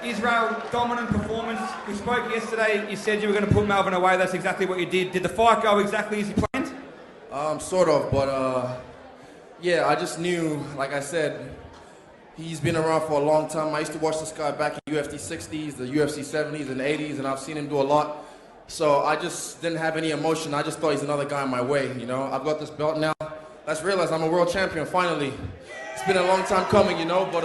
Israel, dominant performance. We spoke yesterday, you said you were going to put Melvin away. That's exactly what you did. Did the fight go exactly as you planned? Sort of, but yeah, I just knew, like I said, he's been around for a long time. I used to watch this guy back in UFC 60s, the UFC 70s and 80s, and I've seen him do a lot. So I just didn't have any emotion. I just thought he's another guy in my way, you know. I've got this belt now. Let's realize I'm a world champion, finally. It's been a long time coming, you know, but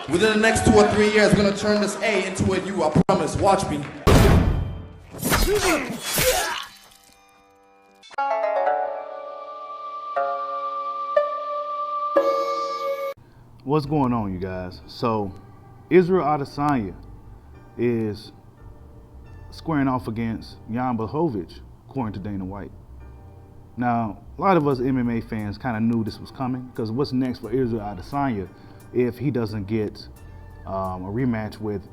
within the next 2 or 3 years, we're going to turn this A into a U, I promise. Watch me. What's going on, you guys? So, Israel Adesanya is squaring off against Jan Blachowicz, according to Dana White. Now, a lot of us MMA fans kind of knew this was coming, because what's next for Israel Adesanya if he doesn't get a rematch with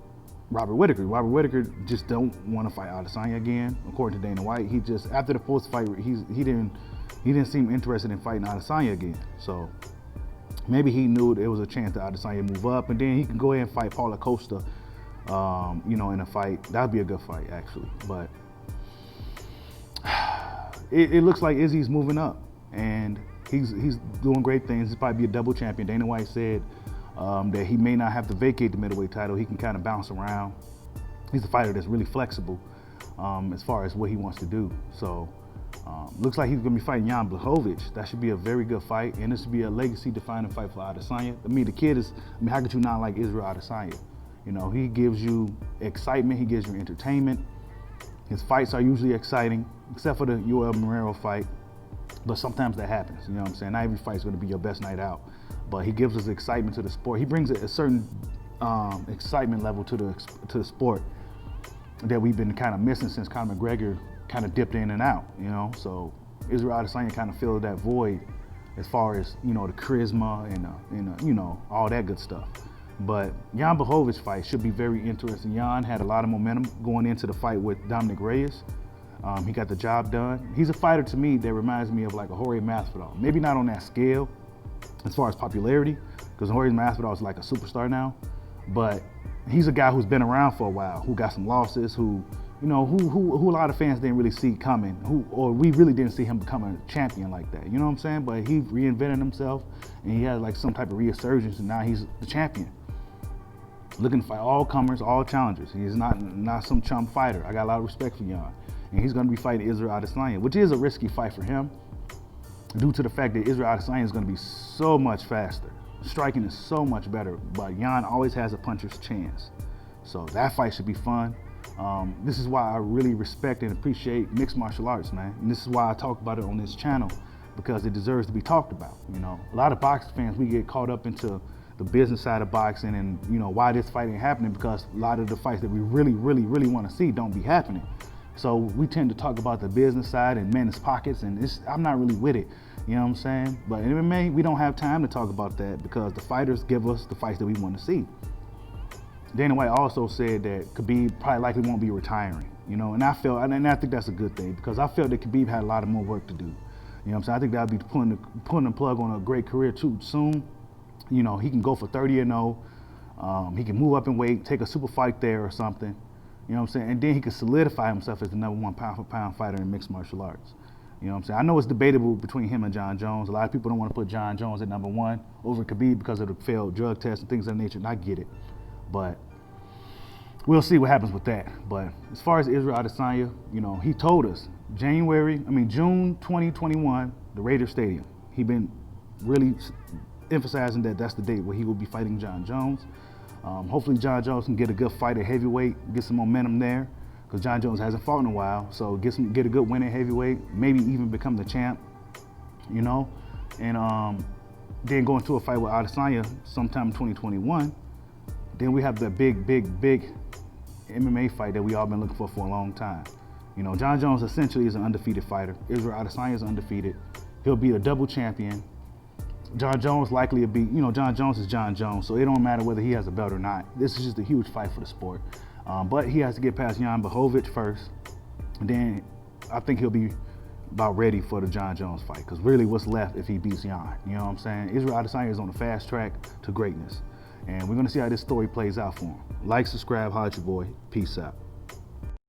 Robert Whittaker? Robert Whittaker just don't want to fight Adesanya again, according to Dana White. He just, after the post-fight, he didn't seem interested in fighting Adesanya again. So maybe he knew there was a chance that Adesanya move up, and then he can go ahead and fight Paulo Costa, you know, in a fight. That'd be a good fight, actually. But it looks like Izzy's moving up, and he's doing great things. He'll probably be a double champion. Dana White said that he may not have to vacate the middleweight title. He can kind of bounce around. He's a fighter that's really flexible as far as what he wants to do. So looks like he's going to be fighting Jan Blachowicz. That should be a very good fight, and this should be a legacy-defining fight for Adesanya. I mean, the kid is, how could you not like Israel Adesanya? You know, he gives you excitement, he gives you entertainment. His fights are usually exciting, except for the Yoel Romero fight. But sometimes that happens, you know what I'm saying? Not every fight is going to be your best night out. But he gives us excitement to the sport. He brings a certain excitement level to the sport that we've been kind of missing since Conor McGregor kind of dipped in and out, you know? So Israel Adesanya kind of filled that void as far as, you know, the charisma and you know, all that good stuff. But Jan Blachowicz fight should be very interesting. Jan had a lot of momentum going into the fight with Dominic Reyes. He got the job done. He's a fighter to me that reminds me of like a Jorge Masvidal. Maybe not on that scale as far as popularity, because Jorge Masvidal is like a superstar now, but he's a guy who's been around for a while, who got some losses, who, you know, who a lot of fans didn't really see coming, or we really didn't see him become a champion like that, you know what I'm saying? But he reinvented himself, and he had like some type of resurgence, and now he's the champion. Looking to fight all comers, all challengers. He's not some chump fighter. I got a lot of respect for Jan. And he's going to be fighting Israel Adesanya, which is a risky fight for him due to the fact that Israel Adesanya is going to be so much faster. Striking is so much better, but Jan always has a puncher's chance. So that fight should be fun. This is why I really respect and appreciate mixed martial arts, man. And this is why I talk about it on this channel, because it deserves to be talked about. You know, a lot of boxing fans, we get caught up into the business side of boxing and, you know, why this fight ain't happening, because a lot of the fights that we really want to see don't be happening. So we tend to talk about the business side and men's pockets, and I'm not really with it, you know what I'm saying? But in MMA, we don't have time to talk about that because the fighters give us the fights that we want to see. Dana White also said that Khabib probably likely won't be retiring, you know, and I think that's a good thing, because I felt that Khabib had a lot of more work to do. You know what I'm saying? I think that would be putting the plug on a great career too soon. You know, he can go for 30-0. He can move up in weight, take a super fight there or something. You know what I'm saying? And then he can solidify himself as the #1 pound-for-pound fighter in mixed martial arts. You know what I'm saying? I know it's debatable between him and Jon Jones. A lot of people don't want to put Jon Jones at #1 over Khabib because of the failed drug tests and things of that nature, and I get it. But we'll see what happens with that. But as far as Israel Adesanya, you know, he told us June 2021, the Raiders Stadium. He been really emphasizing that that's the date where he will be fighting Jon Jones. Hopefully Jon Jones can get a good fight at heavyweight, get some momentum there, because Jon Jones hasn't fought in a while. So get a good win at heavyweight, maybe even become the champ, you know, and then go into a fight with Adesanya sometime in 2021. Then we have the big MMA fight that we all been looking for a long time. You know, Jon Jones essentially is an undefeated fighter. Israel Adesanya is undefeated. He'll be a double champion. Jon Jones likely to be, you know, Jon Jones is Jon Jones, so it don't matter whether he has a belt or not. This is just a huge fight for the sport. But he has to get past Jan Blachowicz first, and then I think he'll be about ready for the Jon Jones fight, because really what's left if he beats Jan, you know what I'm saying? Israel Adesanya is on a fast track to greatness. And we're gonna see how this story plays out for him. Like, subscribe, holla at your boy. Peace out.